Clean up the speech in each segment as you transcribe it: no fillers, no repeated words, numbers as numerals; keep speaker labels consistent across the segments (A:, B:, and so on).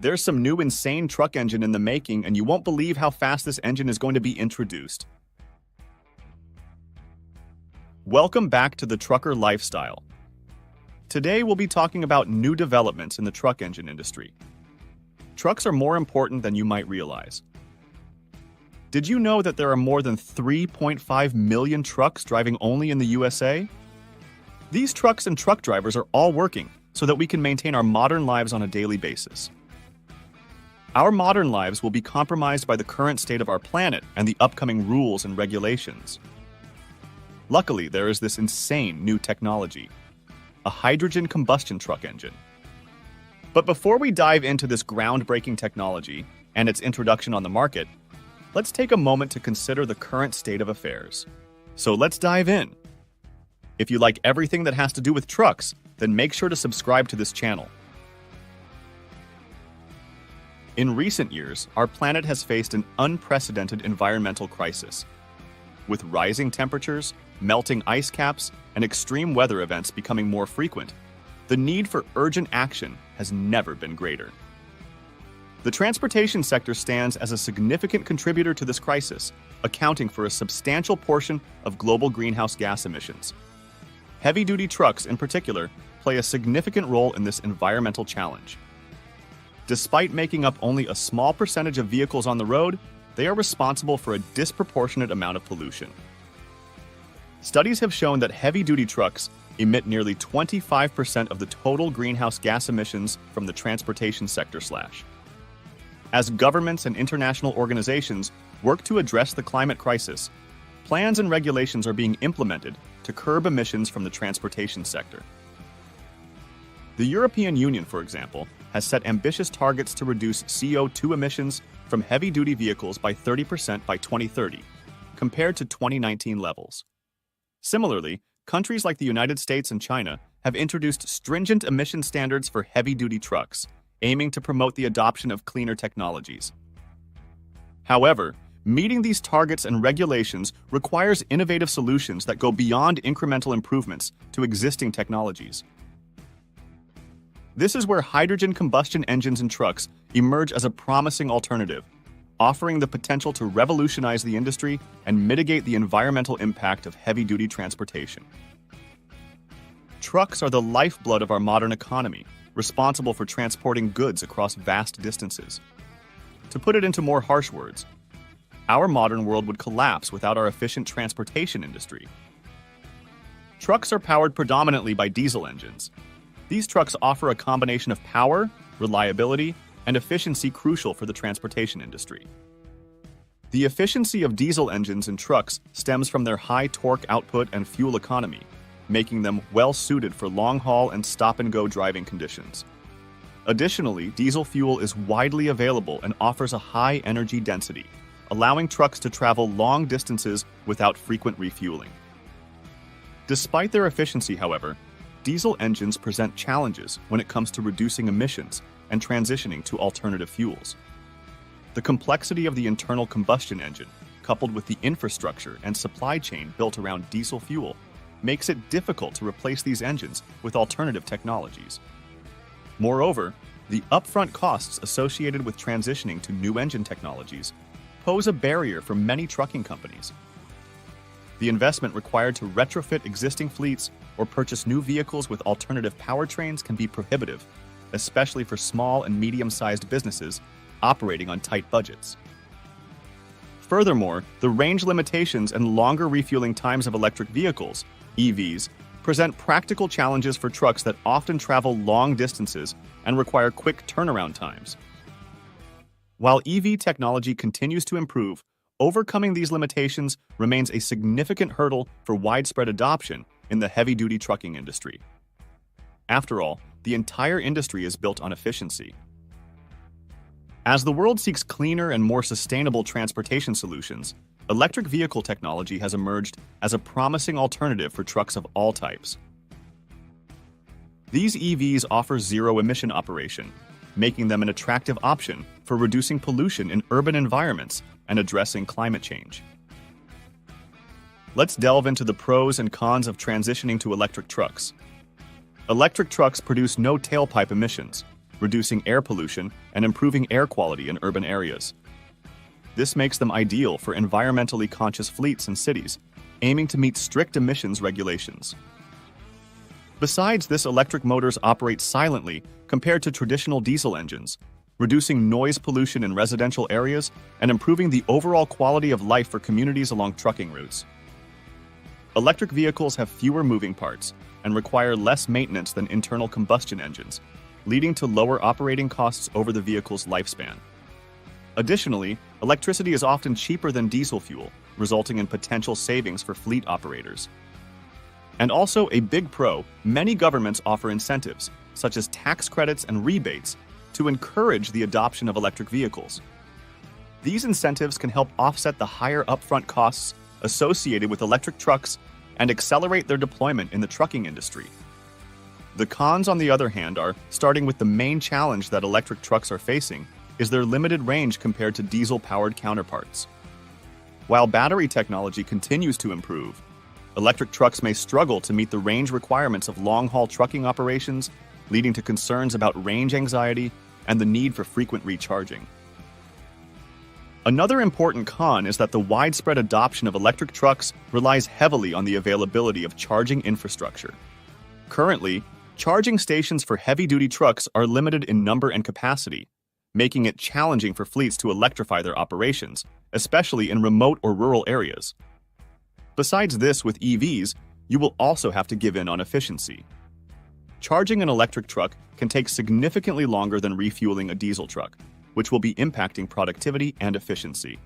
A: There's some new insane truck engine in the making, and you won't believe how fast this engine is going to be introduced. Welcome back to the trucker lifestyle. Today we'll be talking about new developments in the truck engine industry. Trucks are more important than you might realize. Did you know that there are more than 3.5 million trucks driving only in the USA? These trucks and truck drivers are all working so that we can maintain our modern lives on a daily basis. Our modern lives will be compromised by the current state of our planet and the upcoming rules and regulations. Luckily, there is this insane new technology, a hydrogen combustion truck engine. But before we dive into this groundbreaking technology and its introduction on the market, let's take a moment to consider the current state of affairs. So let's dive in. If you like everything that has to do with trucks, then make sure to subscribe to this channel. In recent years, our planet has faced an unprecedented environmental crisis. With rising temperatures, melting ice caps, and extreme weather events becoming more frequent, the need for urgent action has never been greater. The transportation sector stands as a significant contributor to this crisis, accounting for a substantial portion of global greenhouse gas emissions. Heavy-duty trucks, in particular, play a significant role in this environmental challenge. Despite making up only a small percentage of vehicles on the road, they are responsible for a disproportionate amount of pollution. Studies have shown that heavy-duty trucks emit nearly 25% of the total greenhouse gas emissions from the transportation sector. As governments and international organizations work to address the climate crisis, plans and regulations are being implemented to curb emissions from the transportation sector. The European Union, for example, has set ambitious targets to reduce CO2 emissions from heavy-duty vehicles by 30% by 2030, compared to 2019 levels. Similarly, countries like the United States and China have introduced stringent emission standards for heavy-duty trucks, aiming to promote the adoption of cleaner technologies. However, meeting these targets and regulations requires innovative solutions that go beyond incremental improvements to existing technologies. This is where hydrogen combustion engines in trucks emerge as a promising alternative, offering the potential to revolutionize the industry and mitigate the environmental impact of heavy-duty transportation. Trucks are the lifeblood of our modern economy, responsible for transporting goods across vast distances. To put it into more harsh words, our modern world would collapse without our efficient transportation industry. Trucks are powered predominantly by diesel engines. These trucks offer a combination of power, reliability, and efficiency crucial for the transportation industry. The efficiency of diesel engines in trucks stems from their high torque output and fuel economy, making them well-suited for long-haul and stop-and-go driving conditions. Additionally, diesel fuel is widely available and offers a high energy density, allowing trucks to travel long distances without frequent refueling. Despite their efficiency, however, diesel engines present challenges when it comes to reducing emissions and transitioning to alternative fuels. The complexity of the internal combustion engine, coupled with the infrastructure and supply chain built around diesel fuel, makes it difficult to replace these engines with alternative technologies. Moreover, the upfront costs associated with transitioning to new engine technologies pose a barrier for many trucking companies. The investment required to retrofit existing fleets or purchase new vehicles with alternative powertrains can be prohibitive, especially for small and medium-sized businesses operating on tight budgets. Furthermore, the range limitations and longer refueling times of electric vehicles, EVs, present practical challenges for trucks that often travel long distances and require quick turnaround times. While EV technology continues to improve, overcoming these limitations remains a significant hurdle for widespread adoption in the heavy-duty trucking industry. After all, the entire industry is built on efficiency. As the world seeks cleaner and more sustainable transportation solutions, electric vehicle technology has emerged as a promising alternative for trucks of all types. These EVs offer zero-emission operation, making them an attractive option for reducing pollution in urban environments and addressing climate change. Let's delve into the pros and cons of transitioning to electric trucks. Electric trucks produce no tailpipe emissions, reducing air pollution and improving air quality in urban areas. This makes them ideal for environmentally conscious fleets and cities, aiming to meet strict emissions regulations. Besides this, electric motors operate silently compared to traditional diesel engines, reducing noise pollution in residential areas and improving the overall quality of life for communities along trucking routes. Electric vehicles have fewer moving parts and require less maintenance than internal combustion engines, leading to lower operating costs over the vehicle's lifespan. Additionally, electricity is often cheaper than diesel fuel, resulting in potential savings for fleet operators. And also a big pro, many governments offer incentives, such as tax credits and rebates, to encourage the adoption of electric vehicles. These incentives can help offset the higher upfront costs associated with electric trucks and accelerate their deployment in the trucking industry. The cons, on the other hand, are, starting with the main challenge that electric trucks are facing, is their limited range compared to diesel-powered counterparts. While battery technology continues to improve, electric trucks may struggle to meet the range requirements of long-haul trucking operations, leading to concerns about range anxiety and the need for frequent recharging. Another important con is that the widespread adoption of electric trucks relies heavily on the availability of charging infrastructure. Currently, charging stations for heavy-duty trucks are limited in number and capacity, making it challenging for fleets to electrify their operations, especially in remote or rural areas. Besides this, with EVs, you will also have to give in on efficiency. Charging an electric truck can take significantly longer than refueling a diesel truck, which will be impacting productivity and efficiency.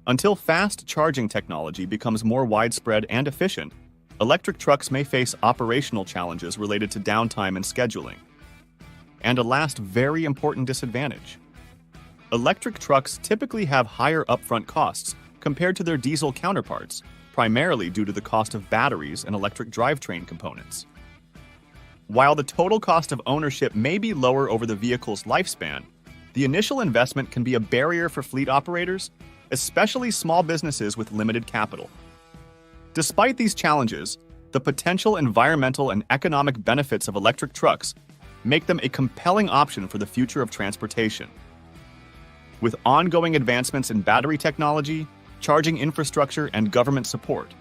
A: Until fast charging technology becomes more widespread and efficient, electric trucks may face operational challenges related to downtime and scheduling. And a last very important disadvantage. Electric trucks typically have higher upfront costs compared to their diesel counterparts, primarily due to the cost of batteries and electric drivetrain components. While the total cost of ownership may be lower over the vehicle's lifespan, the initial investment can be a barrier for fleet operators, especially small businesses with limited capital. Despite these challenges, the potential environmental and economic benefits of electric trucks make them a compelling option for the future of transportation. With ongoing advancements in battery technology, charging infrastructure, and government support,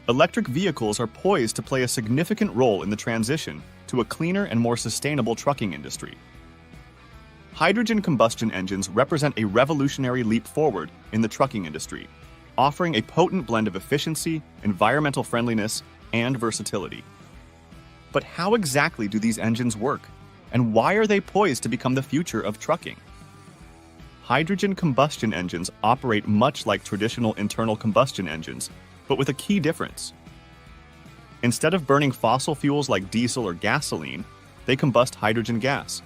A: electric vehicles are poised to play a significant role in the transition to a cleaner and more sustainable trucking industry. Hydrogen combustion engines represent a revolutionary leap forward in the trucking industry, offering a potent blend of efficiency, environmental friendliness, and versatility. But how exactly do these engines work, and why are they poised to become the future of trucking? Hydrogen combustion engines operate much like traditional internal combustion engines, but with a key difference. Instead of burning fossil fuels like diesel or gasoline, they combust hydrogen gas.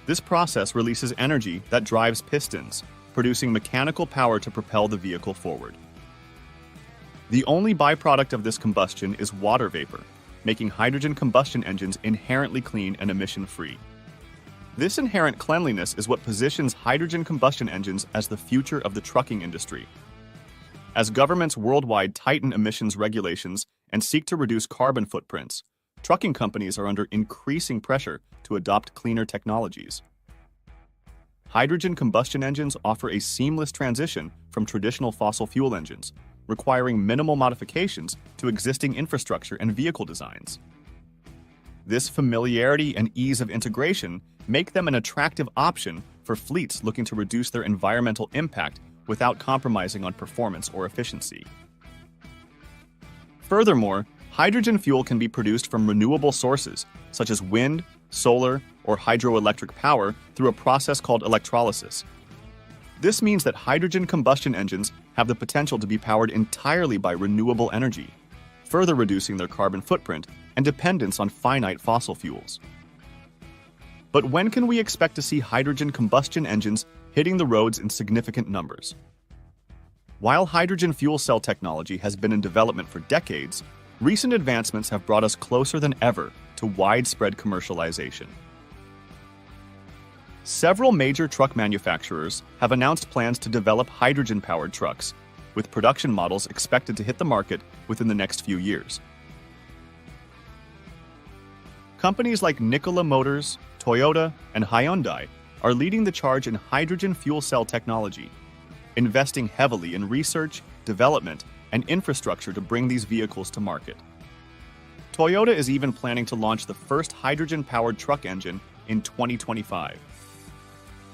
A: This process releases energy that drives pistons, producing mechanical power to propel the vehicle forward. The only byproduct of this combustion is water vapor, making hydrogen combustion engines inherently clean and emission-free. This inherent cleanliness is what positions hydrogen combustion engines as the future of the trucking industry. As governments worldwide tighten emissions regulations and seek to reduce carbon footprints, trucking companies are under increasing pressure to adopt cleaner technologies. Hydrogen combustion engines offer a seamless transition from traditional fossil fuel engines, requiring minimal modifications to existing infrastructure and vehicle designs. This familiarity and ease of integration make them an attractive option for fleets looking to reduce their environmental impact without compromising on performance or efficiency. Furthermore, hydrogen fuel can be produced from renewable sources, such as wind, solar, or hydroelectric power through a process called electrolysis. This means that hydrogen combustion engines have the potential to be powered entirely by renewable energy, further reducing their carbon footprint and dependence on finite fossil fuels. But when can we expect to see hydrogen combustion engines hitting the roads in significant numbers? While hydrogen fuel cell technology has been in development for decades, recent advancements have brought us closer than ever to widespread commercialization. Several major truck manufacturers have announced plans to develop hydrogen-powered trucks, with production models expected to hit the market within the next few years. Companies like Nikola Motors, Toyota, and Hyundai are leading the charge in hydrogen fuel cell technology, investing heavily in research, development, and infrastructure to bring these vehicles to market. Toyota is even planning to launch the first hydrogen-powered truck engine in 2025.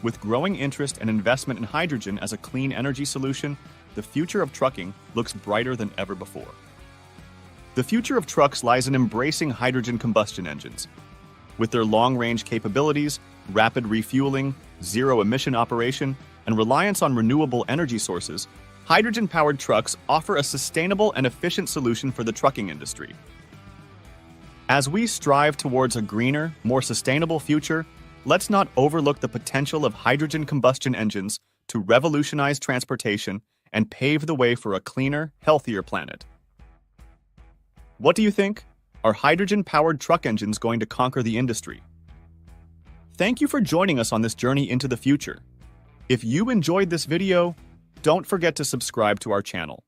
A: With growing interest and investment in hydrogen as a clean energy solution, the future of trucking looks brighter than ever before. The future of trucks lies in embracing hydrogen combustion engines. With their long-range capabilities, rapid refueling, zero-emission operation, and reliance on renewable energy sources, hydrogen-powered trucks offer a sustainable and efficient solution for the trucking industry. As we strive towards a greener, more sustainable future, let's not overlook the potential of hydrogen combustion engines to revolutionize transportation and pave the way for a cleaner, healthier planet. What do you think? Are hydrogen-powered truck engines going to conquer the industry? Thank you for joining us on this journey into the future. If you enjoyed this video, don't forget to subscribe to our channel.